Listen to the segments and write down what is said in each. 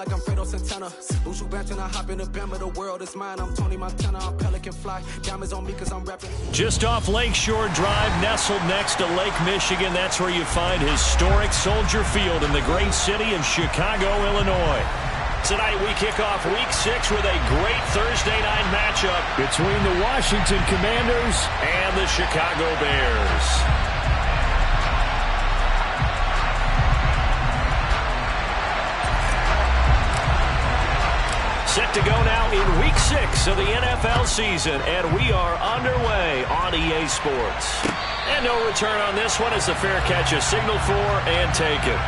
like I'm Fredo Santana. Buju Banton, I hop in the Bama, the world is mine. I'm Tony Montana, I'm Pelican Fly. Diamonds on me cause I'm rapping. Just off Lakeshore Drive, nestled next to Lake Michigan. That's where you find historic Soldier Field in the great city of Chicago, Illinois. Tonight we kick off Week 6 with a great Thursday night matchup between the Washington Commanders and the Chicago Bears. Set to go now in Week 6 of the NFL season, and we are underway on EA Sports. And no return on this one as the fair catch is signaled for and taken.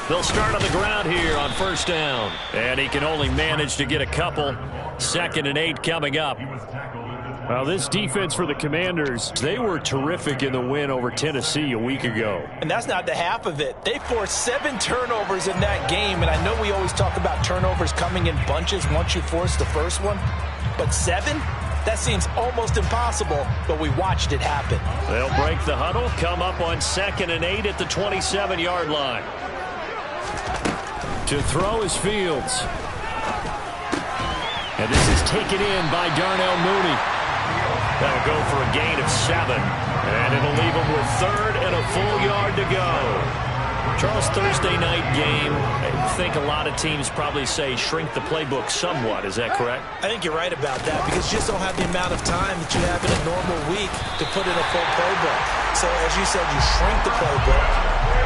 They'll start on the ground here on first down. And he can only manage to get a couple. 2nd and 8 coming up. Well, this defense for the Commanders, they were terrific in the win over Tennessee a week ago. And that's not the half of it. They forced 7 turnovers in that game. And I know we always talk about turnovers coming in bunches once you force the first one. But 7? That seems almost impossible, but we watched it happen. They'll break the huddle, come up on 2nd and 8 at the 27-yard line. To throw is Fields. And this is taken in by Darnell Mooney. That'll go for a gain of 7. And it'll leave him with 3rd and a full yard to go. Charles, Thursday night game, I think a lot of teams probably say shrink the playbook somewhat. Is that correct? I think you're right about that because you just don't have the amount of time that you have in a normal week to put in a full playbook. So as you said, you shrink the playbook,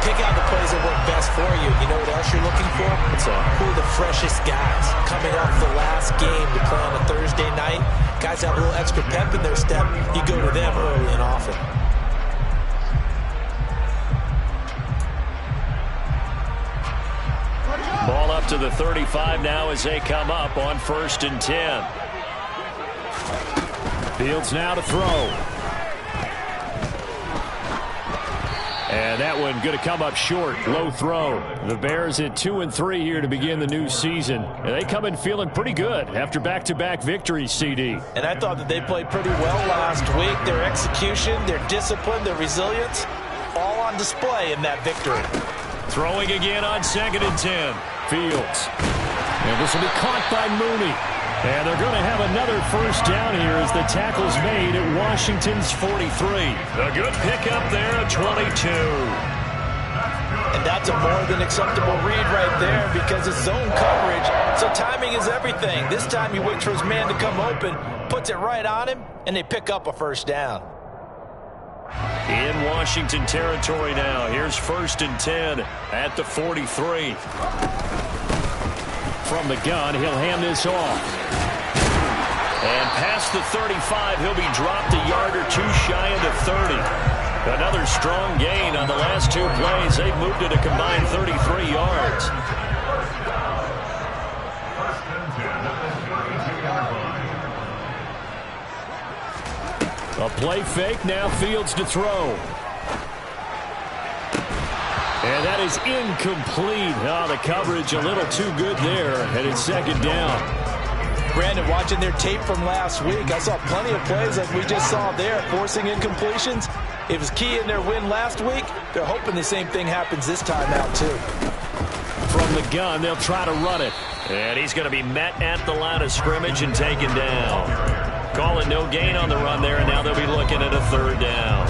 pick out the plays that work best for you. You know what else you're looking for? Who are the freshest guys coming off the last game to play on a Thursday night? Guys have a little extra pep in their step. You go to them early and often. Ball up to the 35 now as they come up on 1st and 10. Fields now to throw. And that one going to come up short. Low throw. The Bears at 2-3 here to begin the new season. And they come in feeling pretty good after back-to-back victories, CD. And I thought that they played pretty well last week. Their execution, their discipline, their resilience, all on display in that victory. Throwing again on 2nd and 10. Fields. And this will be caught by Mooney. And they're going to have another first down here as the tackle's made at Washington's 43. A good pickup there at 22. And that's a more than acceptable read right there because it's zone coverage, so timing is everything. This time he waits for his man to come open, puts it right on him, and they pick up a first down. In Washington territory now. Here's 1st and 10 at the 43. From the gun, he'll hand this off. And past the 35, he'll be dropped a yard or two shy of the 30. Another strong gain on the last 2 plays. They've moved it a combined 33 yards. A play fake, now Fields to throw. And that is incomplete. Oh, the coverage a little too good there, and it's 2nd down. Brandon, watching their tape from last week, I saw plenty of plays like we just saw there, forcing incompletions. It was key in their win last week. They're hoping the same thing happens this time out, too. From the gun, they'll try to run it. And he's going to be met at the line of scrimmage and taken down. Call it no gain on the run there, and now they'll be looking at a 3rd down.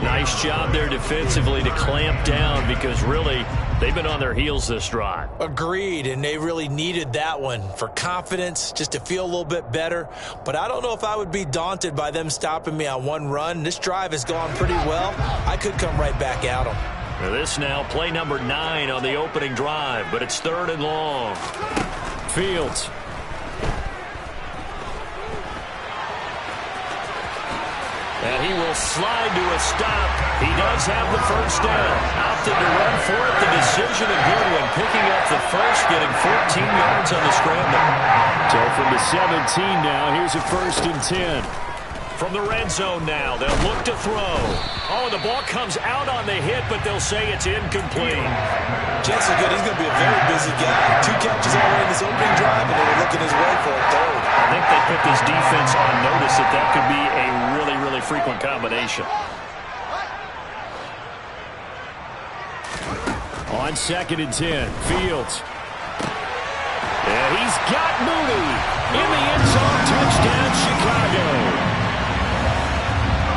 Nice job there defensively to clamp down because really they've been on their heels this drive. Agreed, and they really needed that one for confidence, just to feel a little bit better. But I don't know if I would be daunted by them stopping me on one run. This drive has gone pretty well. I could come right back at them. This now play number 9 on the opening drive, but it's 3rd and long. Fields. And he will slide to a stop. He does have the first down. Opted to run for it. The decision a good one. Picking up the first, getting 14 yards on the scramble. So from the 17 now, here's a 1st and 10. From the red zone now, they'll look to throw. Oh, the ball comes out on the hit, but they'll say it's incomplete. Chances are good. He's going to be a very busy guy. 2 catches already in this opening drive, and they were looking his way for a third. I think they put this defense on notice that that could be a really, really frequent combination. On 2nd and 10, Fields. And he's got Mooney in the end zone. Touchdown, Chicago.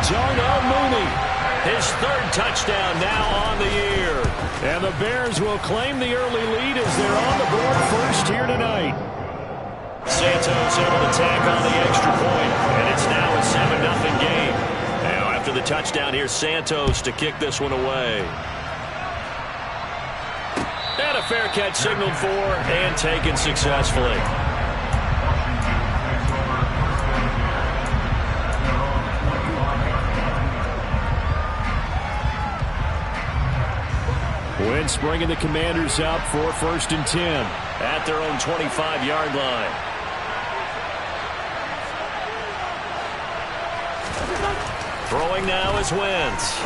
Darnell Mooney. His 3rd touchdown now on the year. And the Bears will claim the early lead as they're on the board first here tonight. Santos able to tack on the extra point, and it's now a 7-0 game. Now after the touchdown, here's Santos to kick this one away. And a fair catch signaled for and taken successfully. Wentz bringing the Commanders up for 1st and 10. At their own 25-yard line. Throwing now is Wentz.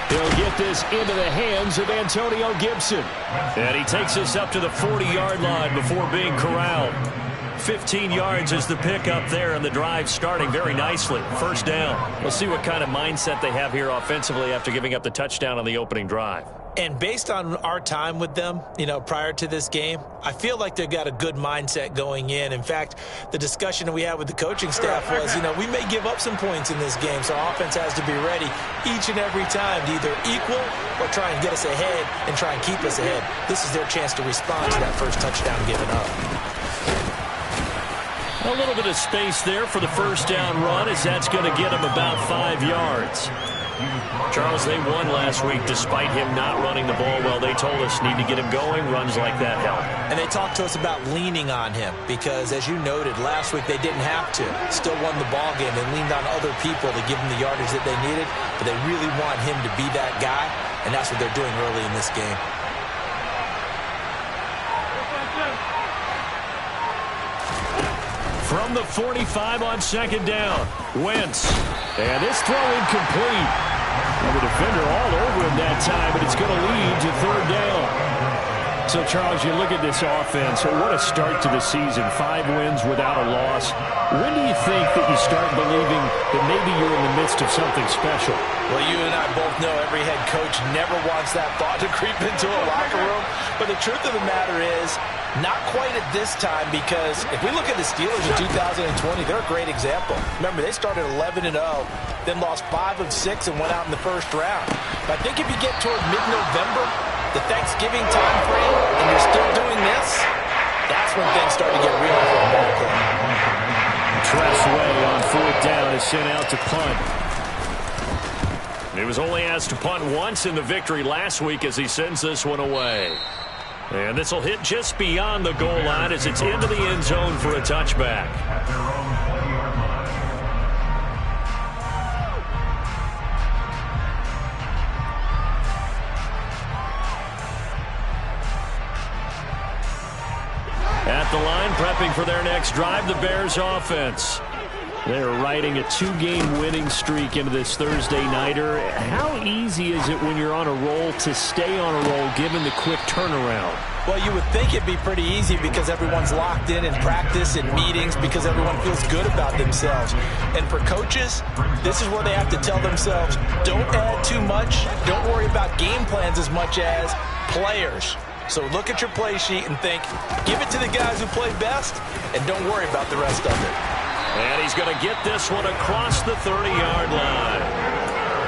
He'll get this into the hands of Antonio Gibson. And he takes us up to the 40-yard line before being corralled. 15 yards is the pickup there, and the drive starting very nicely. 1st down. We'll see what kind of mindset they have here offensively after giving up the touchdown on the opening drive. And based on our time with them, prior to this game, I feel like they've got a good mindset going in. In fact, the discussion that we had with the coaching staff was, we may give up some points in this game, so our offense has to be ready each and every time to either equal or try and get us ahead and try and keep us ahead. This is their chance to respond to that first touchdown given up. A little bit of space there for the 1st down run, as that's going to get him about 5 yards. Charles, they won last week despite him not running the ball well. They told us need to get him going. Runs like that help. And they talked to us about leaning on him because, as you noted, last week they didn't have to. Still won the ball game. They leaned on other people to give them the yardage that they needed, but they really want him to be that guy, and that's what they're doing early in this game. From the 45 on 2nd down, Wentz. And this throw incomplete. And the defender all over him that time, but it's going to lead to 3rd down. So, Charles, you look at this offense, what a start to the season. 5 wins without a loss. When do you think that you start believing that maybe you're in the midst of something special? Well, you and I both know every head coach never wants that thought to creep into a locker room. But the truth of the matter is, not quite at this time, because if we look at the Steelers in 2020, they're a great example. Remember, they started 11-0, then lost 5 of 6 and went out in the 1st round. But I think if you get toward mid-November, the Thanksgiving time frame, and you're still doing this, that's when things start to get real for a ball club. Tressway on 4th down is sent out to punt. He was only asked to punt once in the victory last week as he sends this one away. And this will hit just beyond the goal line as it's into the end zone for a touchback. At the line, prepping for their next drive, the Bears offense. They're riding a 2-game winning streak into this Thursday nighter. How easy is it when you're on a roll to stay on a roll given the quick turnaround? Well, you would think it'd be pretty easy because everyone's locked in practice and meetings because everyone feels good about themselves. And for coaches, this is where they have to tell themselves, don't add too much. Don't worry about game plans as much as players. So look at your play sheet and think, give it to the guys who play best and don't worry about the rest of it. And he's going to get this one across the 30-yard line.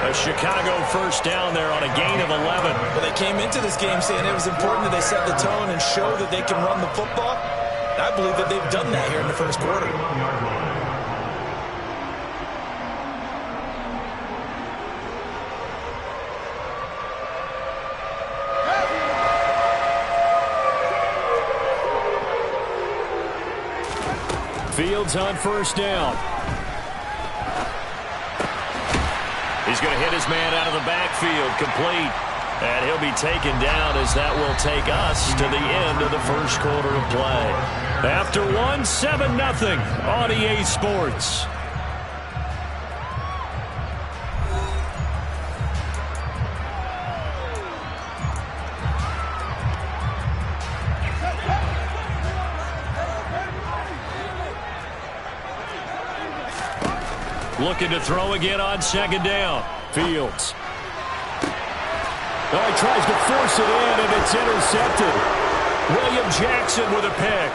A Chicago 1st down there on a gain of 11. Well, they came into this game saying it was important that they set the tone and show that they can run the football. And I believe that they've done that here in the 1st quarter. Fields on 1st down. going to hit his man out of the backfield, complete. And he'll be taken down as that will take us to the end of the first quarter of play. After 7-0 on EA Sports. Looking to throw again on second down. Fields. Oh, he tries to force it in, and it's intercepted. William Jackson with a pick.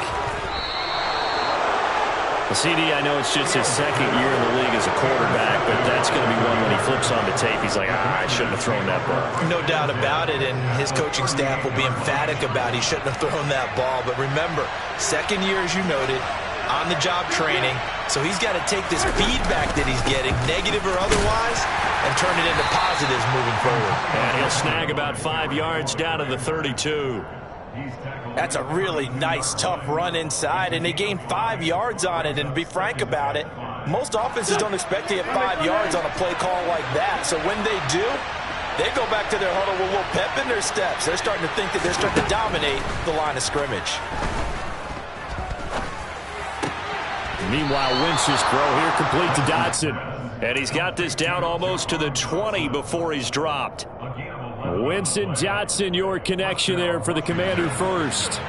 The CD, I know it's just his second year in the league as a quarterback, but that's going to be one when he flips on the tape. He's like, I shouldn't have thrown that ball. No doubt about it, and his coaching staff will be emphatic about he shouldn't have thrown that ball. But remember, second year, as you noted, on-the-job training, so he's got to take this feedback that he's getting, negative or otherwise, and turn it into positives moving forward. And he'll snag about 5 yards down to the 32. That's a really nice, tough run inside, and they gained 5 yards on it. And to be frank about it, most offenses don't expect to get 5 yards on a play call like that. So when they do, they go back to their huddle with a little pep in their steps. They're starting to think that they're starting to dominate the line of scrimmage. Meanwhile, Wentz's throw here complete to Dotson. And he's got this down almost to the 20 before he's dropped. Winston Dotson, your connection there for the Commander first.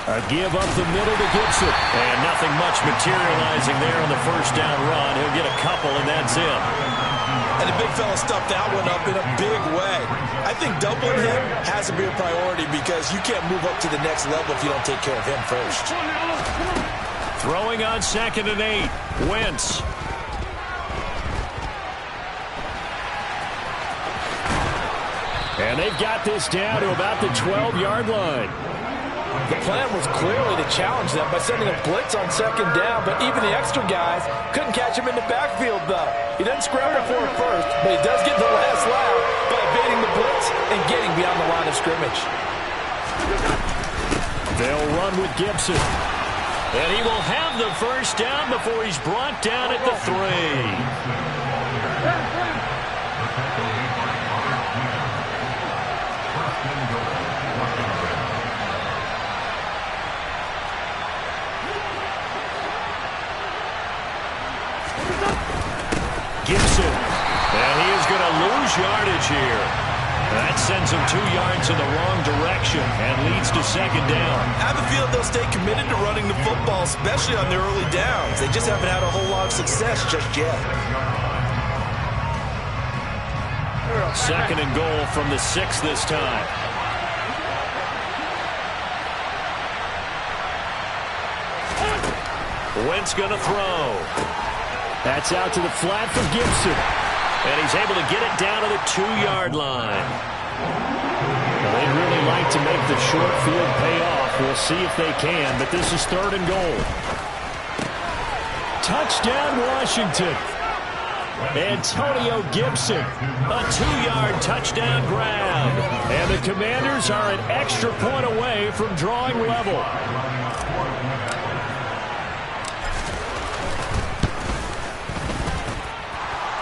A give up the middle to Gibson. And nothing much materializing there on the first down run. He'll get a couple, and that's it. And the big fella stuffed that one up in a big way. I think doubling him has to be a priority because you can't move up to the next level if you don't take care of him first. Throwing on 2nd and 8. Wentz. And they've got this down to about the 12-yard line. The plan was clearly to challenge them by sending a blitz on 2nd down, but even the extra guys couldn't catch him in the backfield, though. He doesn't scramble for it first, but he does get the last laugh by evading the blitz and getting beyond the line of scrimmage. They'll run with Gibson. And he will have the first down before he's brought down at the 3. Gibson. And he is going to lose yardage here. That sends him 2 yards in the wrong direction and leads to 2nd down. I have a feeling they'll stay committed to running the football, especially on their early downs. They just haven't had a whole lot of success just yet. 2nd and goal from the 6 this time. Wentz going to throw. That's out to the flat for Gibson. And he's able to get it down to the 2-yard line. Well, they'd really like to make the short field pay off. We'll see if they can, but this is 3rd and goal. Touchdown, Washington. Antonio Gibson. A 2-yard touchdown grab. And the Commanders are an extra point away from drawing level.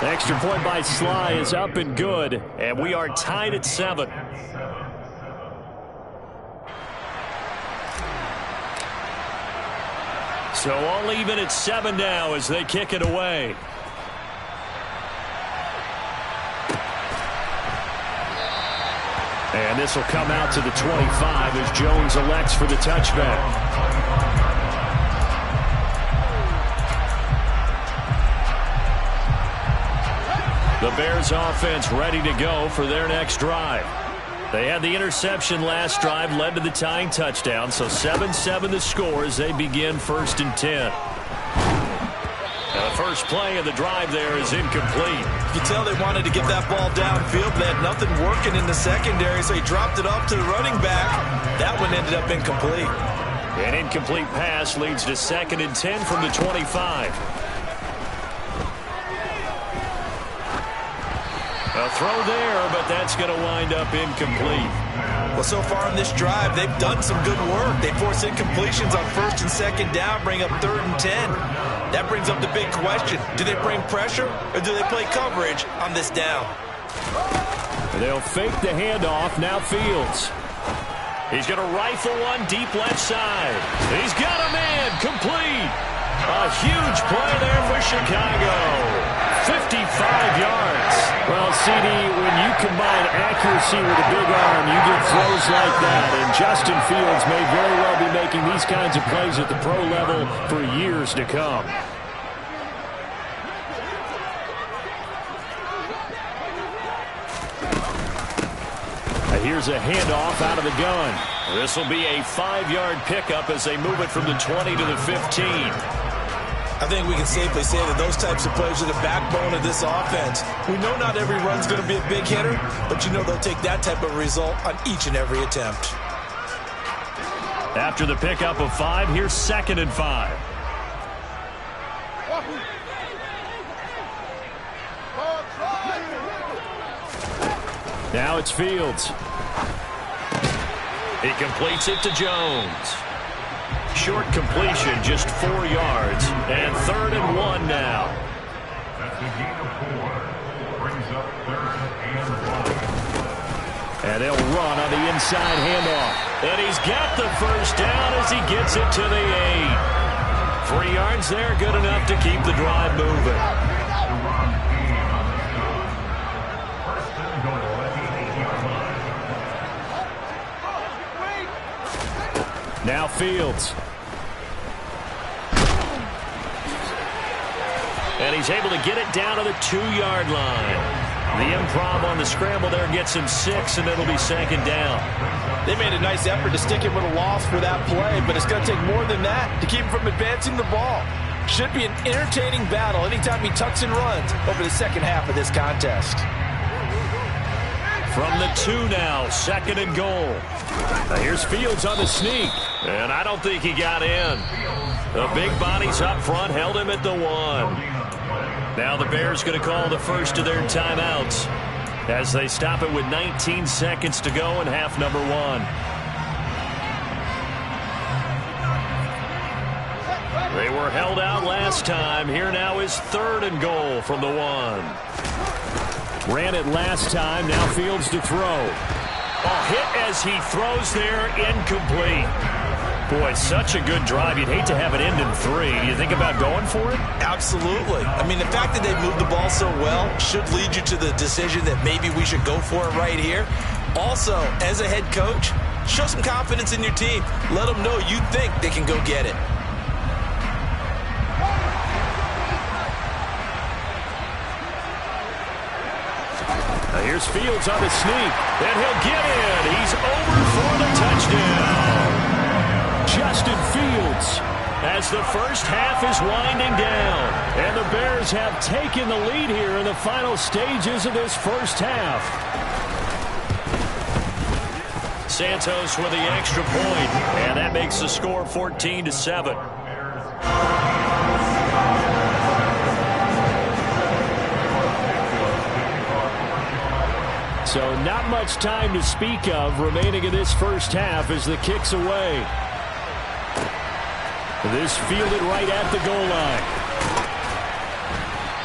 The extra point by Sly is up and good, and we are tied at 7. So all even at 7 now as they kick it away. And this will come out to the 25 as Jones elects for the touchback. The Bears offense ready to go for their next drive. They had the interception last drive, led to the tying touchdown, so 7-7 the score as they begin 1st and 10. Now the first play of the drive there is incomplete. You can tell they wanted to get that ball downfield. They had nothing working in the secondary, so he dropped it off to the running back. That one ended up incomplete. An incomplete pass leads to 2nd and 10 from the 25. A throw there, but that's going to wind up incomplete. Well, so far in this drive, they've done some good work. They force incompletions on 1st and 2nd down, bring up 3rd and 10. That brings up the big question. Do they bring pressure or do they play coverage on this down? They'll fake the handoff. Now Fields. He's going to rifle one deep left side. He's got a man complete. A huge play there for Chicago. 55 yards. Well, CD, when you combine accuracy with a big arm, you get throws like that. And Justin Fields may very well be making these kinds of plays at the pro level for years to come. Here's a handoff out of the gun. This will be a 5-yard pickup as they move it from the 20 to the 15. I think we can safely say that those types of plays are the backbone of this offense. We know not every run's going to be a big hitter, but you know they'll take that type of result on each and every attempt. After the pickup of 5, here's 2nd and 5. Now it's Fields. He completes it to Jones. Short completion, just 4 yards. And 3rd and 1 now. That's a gain of 4. Brings up 3rd and 1. And they'll run on the inside handoff. And he's got the first down as he gets it to the 8. 3 yards there, good enough to keep the drive moving. Now Fields. And he's able to get it down to the 2-yard line. The improv on the scramble there gets him 6, and it'll be 2nd down. They made a nice effort to stick him with a loss for that play, but it's going to take more than that to keep him from advancing the ball. Should be an entertaining battle anytime he tucks and runs over the second half of this contest. From the 2 now, 2nd and goal. Here's Fields on the sneak. And I don't think he got in. The big bodies up front held him at the 1. Now the Bears going to call the first of their timeouts as they stop it with 19 seconds to go in half number 1. They were held out last time. Here now is 3rd and goal from the 1. Ran it last time. Now Fields to throw. A hit as he throws there, incomplete. Boy, such a good drive. You'd hate to have it end in 3. Do you think about going for it? Absolutely. I mean, the fact that they moved the ball so well should lead you to the decision that maybe we should go for it right here. Also, as a head coach, show some confidence in your team. Let them know you think they can go get it. Here's Fields on the sneak. And he'll get in. He's over for the touchdown. Justin Fields. As the first half is winding down. And the Bears have taken the lead here in the final stages of this first half. Santos with the extra point. And that makes the score 14-7. So not much time to speak of remaining in this first half as the kick's away. This fielded right at the goal line.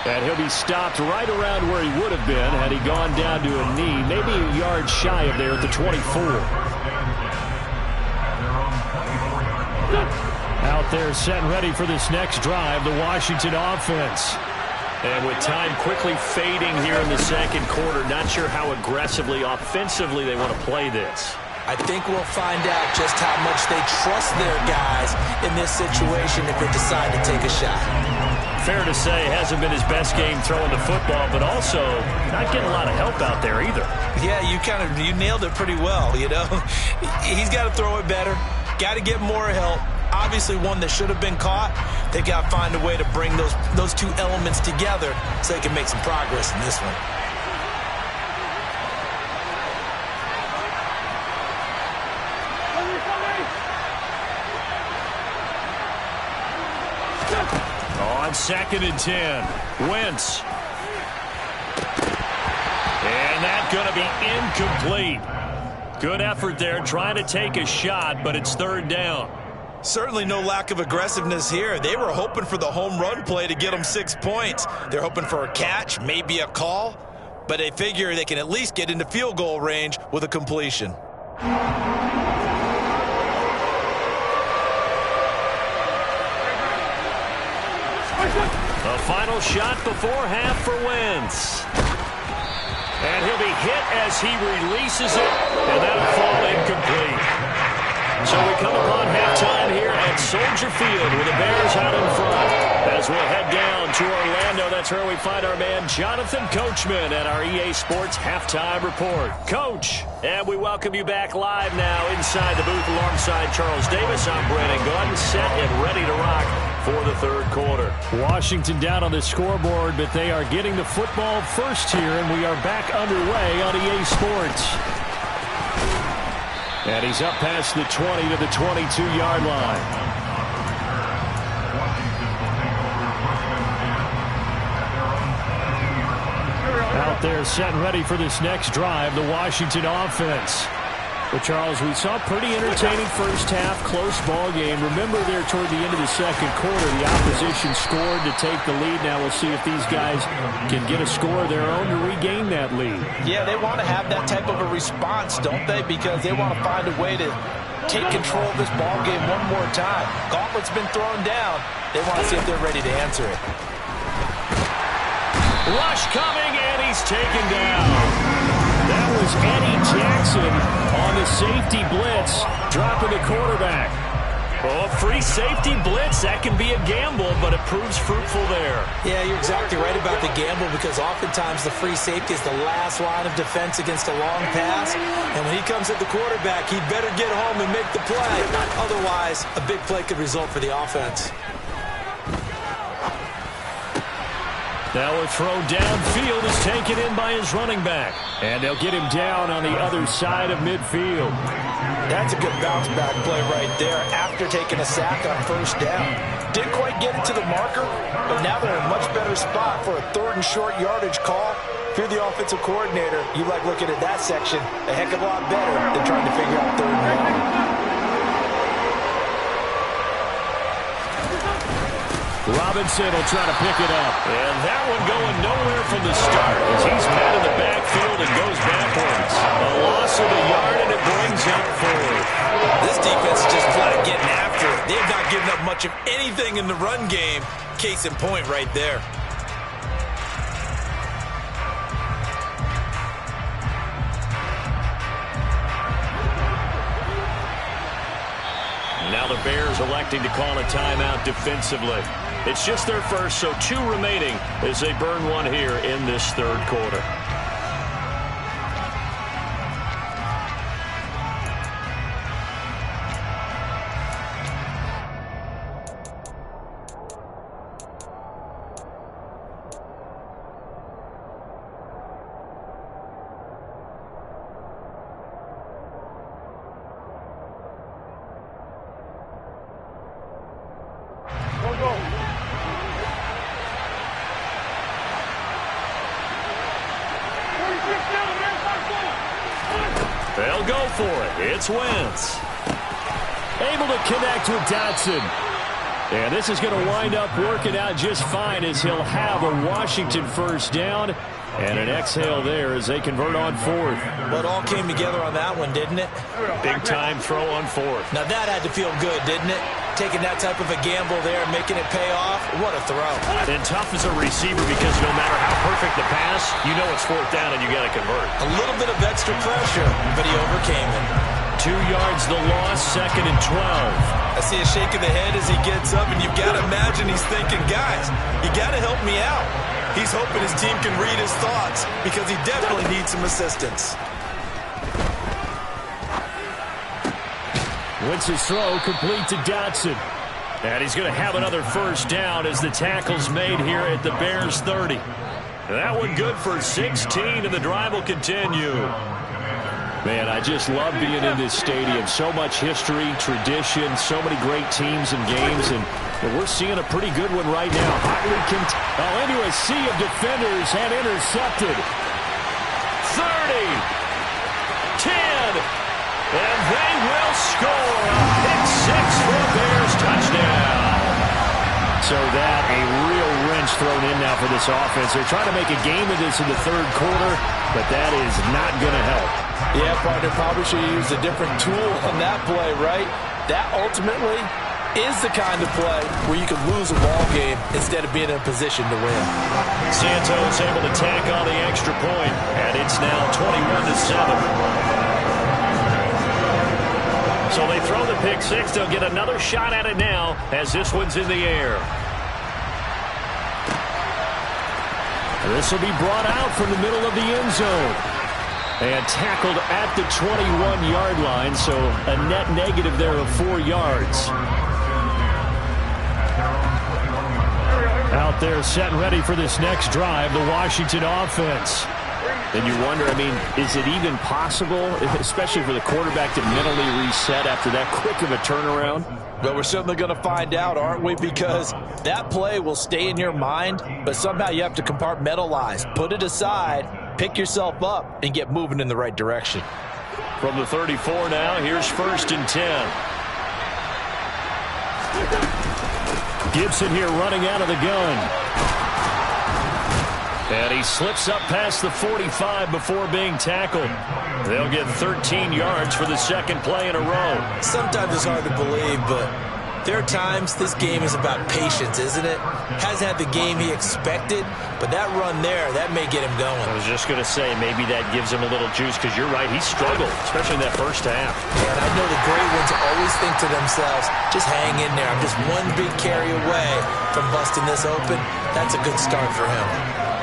And he'll be stopped right around where he would have been had he gone down to a knee, maybe a yard shy of there at the 24. Out there set and ready for this next drive, the Washington offense. And with time quickly fading here in the second quarter, not sure how aggressively, offensively they want to play this. I think we'll find out just how much they trust their guys in this situation if they decide to take a shot. Fair to say, hasn't been his best game throwing the football, but also not getting a lot of help out there either. Yeah, you nailed it pretty well, you know. He's got to throw it better, got to get more help. Obviously one that should have been caught. They've got to find a way to bring those two elements together so they can make some progress in this one. On 2nd and 10, Wentz. And that's going to be incomplete. Good effort there, trying to take a shot, but it's third down. Certainly no lack of aggressiveness here. They were hoping for the home run play to get them 6 points. They're hoping for a catch, maybe a call, but they figure they can at least get into field goal range with a completion. The final shot before half for Wentz. And he'll be hit as he releases it, and that'll fall incomplete. So we come upon halftime here at Soldier Field with the Bears out in front. As we'll head down to Orlando, that's where we find our man Jonathan Coachman at our EA Sports Halftime Report. Coach, and we welcome you back live now inside the booth alongside Charles Davis. I'm Brandon Gordon, set and ready to rock for the third quarter. Washington down on the scoreboard, but they are getting the football first here, and we are back underway on EA Sports. And he's up past the 20 to the 22-yard line. Out there set and ready for this next drive, the Washington offense. But, Charles, we saw a pretty entertaining first half, close ball game. Remember there toward the end of the second quarter, the opposition scored to take the lead. Now we'll see if these guys can get a score of their own to regain that lead. Yeah, they want to have that type of a response, don't they? Because they want to find a way to take control of this ball game one more time. Gauntlet's been thrown down. They want to see if they're ready to answer it. Rush coming, and he's taken down. That was Eddie Jackson on the safety blitz, dropping the quarterback. Oh, free safety blitz, that can be a gamble, but it proves fruitful there. Yeah, you're exactly right about the gamble, because oftentimes the free safety is the last line of defense against a long pass. And when he comes at the quarterback, he better get home and make the play. Otherwise, a big play could result for the offense. Now a throw downfield is taken in by his running back. And they'll get him down on the other side of midfield. That's a good bounce-back play right there after taking a sack on first down. Didn't quite get it to the marker, but now they're in a much better spot for a third and short yardage call. If you're the offensive coordinator, you like looking at that section a heck of a lot better than trying to figure out third and long. Robinson will try to pick it up. And that one going nowhere from the start as he's met in the backfield and goes backwards. A loss of a yard, and it brings up fourth. This defense is just flat getting after it. They've not given up much of anything in the run game. Case in point right there. Now the Bears electing to call a timeout defensively. It's just their first, so 2 remaining as they burn one here in this third quarter. They'll go for it. It's Wentz. Able to connect with Dotson. And this is going to wind up working out just fine as he'll have a Washington first down. And an exhale there as they convert on fourth. But all came together on that one, didn't it? Big-time throw on fourth. Now that had to feel good, didn't it? Taking that type of a gamble there, making it pay off. What a throw. And tough as a receiver because no matter how perfect the pass, you know it's fourth down and you got to convert. A little bit of extra pressure, but he overcame it. 2 yards the loss, 2nd and 12. I see a shake of the head as he gets up, and you've got to imagine he's thinking, guys, you got to help me out. He's hoping his team can read his thoughts because he definitely needs some assistance. Wentz's throw complete to Dotson. And he's going to have another first down as the tackle's made here at the Bears 30. That one good for 16, and the drive will continue. Man, I just love being in this stadium. So much history, tradition, so many great teams and games, and we're seeing a pretty good one right now. Hotly into a sea of defenders and intercepted. 30, 10, score! A pick six for a Bears touchdown. So that, a real wrench thrown in now for this offense. They're trying to make a game of this in the third quarter, but that is not going to help. Yeah, partner, probably should have used a different tool on that play, right? That ultimately is the kind of play where you can lose a ball game instead of being in a position to win. Santos able to tack on the extra point, and it's now 21-7. So they throw the pick six. They'll get another shot at it now as this one's in the air. This will be brought out from the middle of the end zone. And tackled at the 21-yard line, so a net negative there of 4 yards. Out there set and ready for this next drive, the Washington offense. And you wonder, I mean, is it even possible, especially for the quarterback, to mentally reset after that quick of a turnaround? But we're certainly going to find out, aren't we? Because that play will stay in your mind, but somehow you have to compartmentalize. Put it aside, pick yourself up, and get moving in the right direction. From the 34 now, here's 1st and 10. Gibson here running out of the gun. And he slips up past the 45 before being tackled. They'll get 13 yards for the second play in a row. Sometimes it's hard to believe, but there are times this game is about patience, isn't it? Hasn't had the game he expected, but that run there, that may get him going. I was just going to say, maybe that gives him a little juice, because you're right, he struggled, especially in that first half. And I know the great ones always think to themselves, just hang in there. I'm just one big carry away from busting this open. That's a good start for him.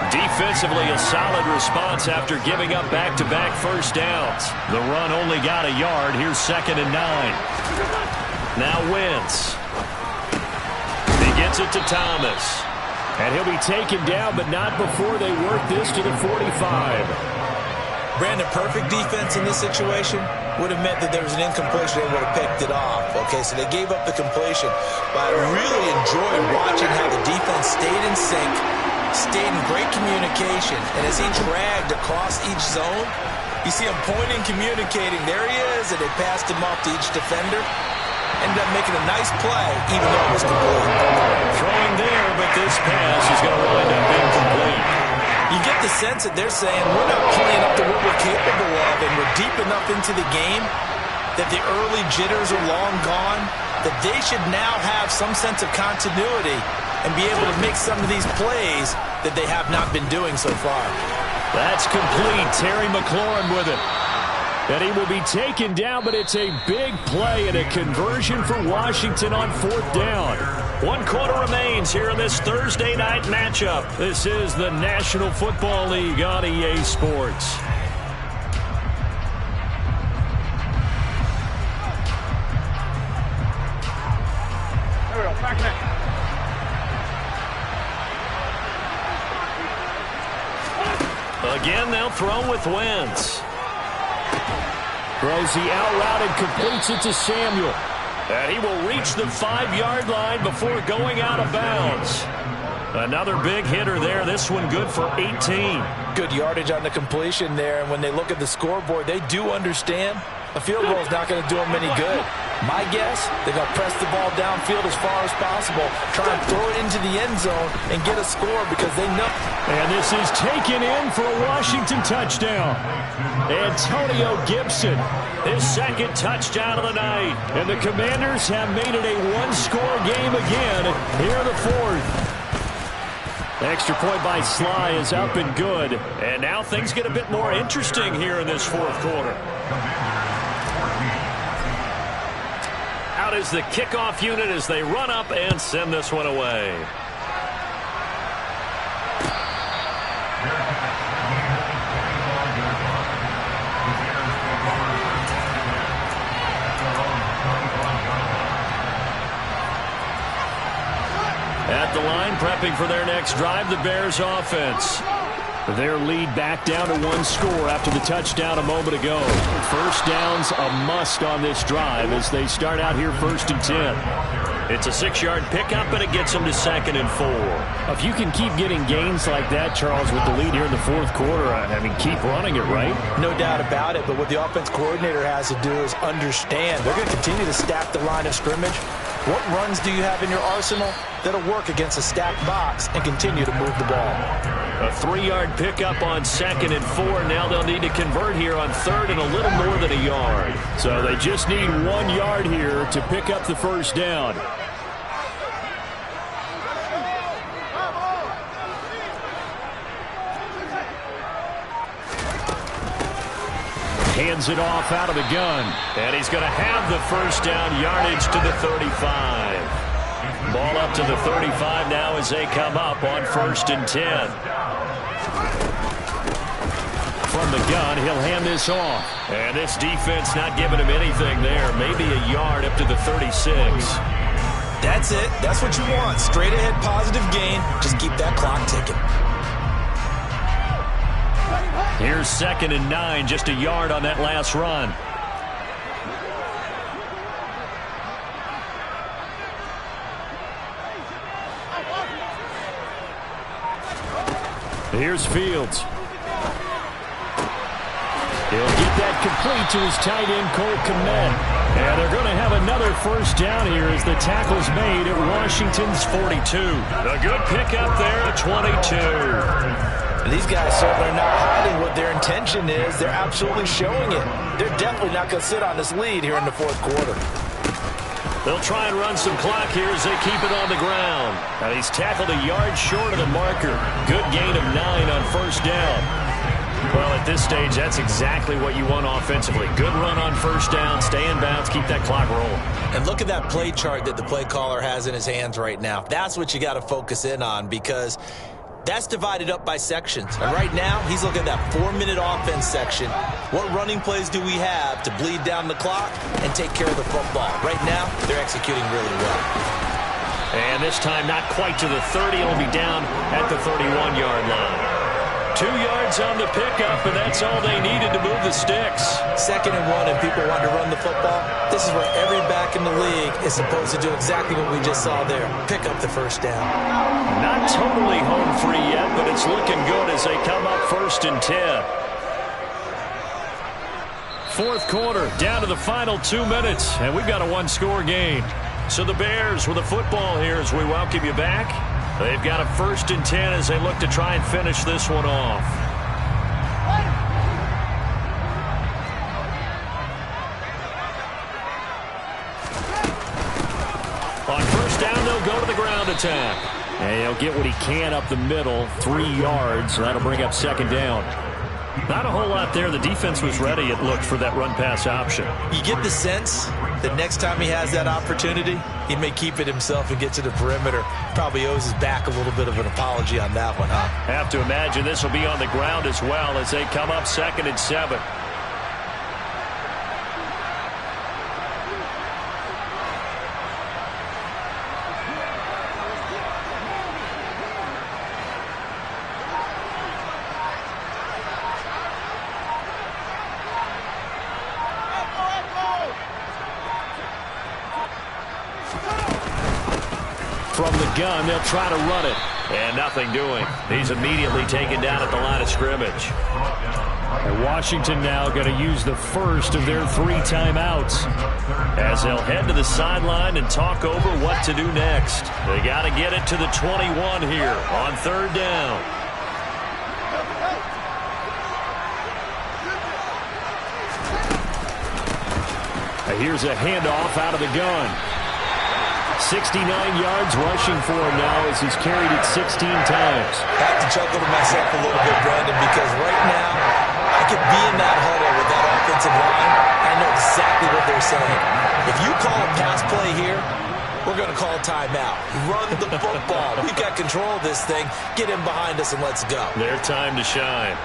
Defensively, a solid response after giving up back-to-back first downs. The run only got a yard. Here's 2nd and 9. Now Wentz. He gets it to Thomas. And he'll be taken down, but not before they work this to the 45. Brandon, perfect defense in this situation would have meant that there was an incompletion. They would have picked it off. Okay, so they gave up the completion. But I really enjoyed watching how the defense stayed in sync, stayed in great communication, and as he dragged across each zone, you see him pointing, communicating. There he is, and they passed him off to each defender. Ended up making a nice play, even though it was complete. Throwing there, but this pass is going to wind up incomplete. You get the sense that they're saying, we're not playing up to what we're capable of, and we're deep enough into the game that the early jitters are long gone, that they should now have some sense of continuity and be able to make some of these plays that they have not been doing so far. That's complete. Terry McLaurin with it. And he will be taken down, but it's a big play and a conversion for Washington on 4th down. 1 quarter remains here in this Thursday night matchup. This is the National Football League on EA Sports. Again, they'll throw with Wentz. Throws the out route and completes it to Samuel. And he will reach the 5-yard line before going out of bounds. Another big hitter there. This one good for 18. Good yardage on the completion there. And when they look at the scoreboard, they do understand a field goal is not going to do them any good. My guess, they're going to press the ball downfield as far as possible, try and throw it into the end zone and get a score because they know. And this is taken in for a Washington touchdown. Antonio Gibson, his 2nd touchdown of the night. And the Commanders have made it a 1-score game again here in the 4th. Extra point by Sly is up and good. And now things get a bit more interesting here in this 4th quarter. Out is the kickoff unit as they run up and send this one away. At the line, prepping for their next drive, the Bears offense. Their lead back down to 1 score after the touchdown a moment ago. First down's a must on this drive as they start out here 1st and 10. It's a 6-yard pickup, and it gets them to 2nd and 4. If you can keep getting gains like that, Charles, with the lead here in the fourth quarter, I mean, keep running it, right? No doubt about it, but what the offense coordinator has to do is understand they're going to continue to stack the line of scrimmage. What runs do you have in your arsenal that'll work against a stacked box and continue to move the ball? A 3-yard pickup on 2nd and 4. Now they'll need to convert here on 3rd and a little more than a yard. So they just need 1 yard here to pick up the first down. Hands it off out of the gun. And he's going to have the first down, yardage to the 35. Ball up to the 35 now as they come up on 1st and 10. From the gun, he'll hand this off. And this defense not giving him anything there. Maybe a yard up to the 36. That's it. That's what you want. Straight ahead positive gain. Just keep that clock ticking. Here's 2nd and 9, just a yard on that last run. Here's Fields. He'll get that complete to his tight end, Cole Kmet. And they're going to have another first down here as the tackle's made at Washington's 42. A good pickup there at 22. And these guys certainly are not hiding what their intention is. They're absolutely showing it. They're definitely not going to sit on this lead here in the fourth quarter. They'll try and run some clock here as they keep it on the ground. And he's tackled a yard short of the marker. Good gain of 9 on first down. Well, at this stage, that's exactly what you want offensively. Good run on first down, stay in bounds, keep that clock rolling. And look at that play chart that the play caller has in his hands right now. That's what you got to focus in on, because that's divided up by sections. And right now, he's looking at that 4-minute offense section. What running plays do we have to bleed down the clock and take care of the football? Right now, they're executing really well. And this time, not quite to the 30. It'll be down at the 31-yard line. 2 yards on the pickup, and that's all they needed to move the sticks. 2nd and 1, and people want to run the football. This is where every back in the league is supposed to do exactly what we just saw there. Pick up the first down. Not totally home free yet, but it's looking good as they come up 1st and 10. Fourth quarter, down to the final 2 minutes, and we've got a 1-score game. So the Bears with the football here as we welcome you back. They've got a 1st and 10 as they look to try and finish this one off. On first down, they'll go to the ground attack. And he'll get what he can up the middle, 3 yards. That'll bring up 2nd down. Not a whole lot there. The defense was ready, it looked, for that run-pass option. You get the sense that next time he has that opportunity, he may keep it himself and get to the perimeter. Probably owes his back a little bit of an apology on that one, huh? Have to imagine this will be on the ground as well as they come up 2nd and 7. From the gun, they'll try to run it. And nothing doing. He's immediately taken down at the line of scrimmage. And Washington now going to use the first of their 3 timeouts, as they'll head to the sideline and talk over what to do next. They got to get it to the 21 here on 3rd down. Here's a handoff out of the gun. 69 yards rushing for him now as he's carried it 16 times. I have to chuckle to myself a little bit, Brandon, because right now I could be in that huddle with that offensive line. I know exactly what they're saying. If you call a pass play here, we're going to call a timeout. Run the football. We've got control of this thing. Get in behind us and let's go. Their time to shine.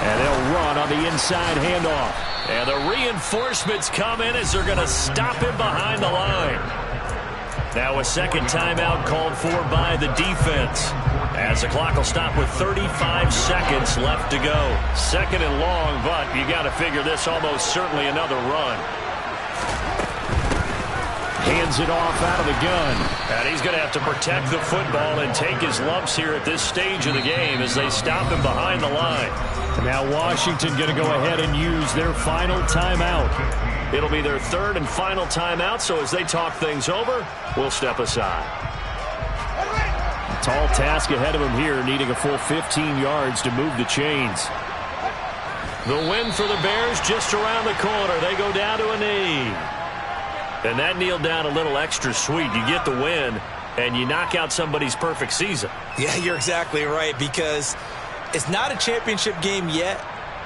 And they'll run on the inside handoff. And the reinforcements come in as they're going to stop him behind the line. Now a second timeout called for by the defense, as the clock will stop with 35 seconds left to go. Second and long, but you got to figure this almost certainly another run. Hands it off out of the gun. And he's going to have to protect the football and take his lumps here at this stage of the game as they stop him behind the line. Now Washington going to go ahead and use their final timeout. It'll be their third and final timeout, so as they talk things over, we'll step aside. Tall task ahead of him here, needing a full 15 yards to move the chains. The win for the Bears just around the corner. They go down to a knee. And that kneeled down a little extra sweet. You get the win, and you knock out somebody's perfect season. Yeah, you're exactly right, because it's not a championship game yet,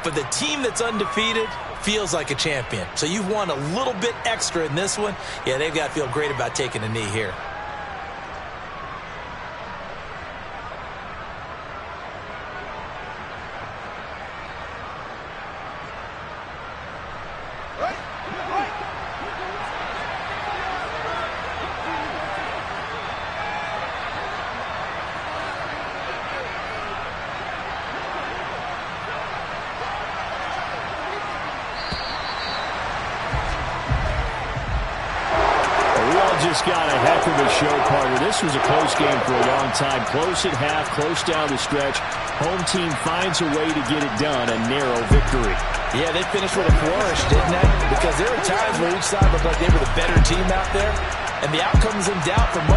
but the team that's undefeated feels like a champion. So you've won a little bit extra in this one. Yeah, they've got to feel great about taking a knee here. Just got a heck of a show, partner. This was a close game for a long time. Close at half, close down the stretch. Home team finds a way to get it done. A narrow victory. Yeah, they finished with a flourish, didn't they? Because there were times where each side looked like they were the better team out there, and the outcome's in doubt for much.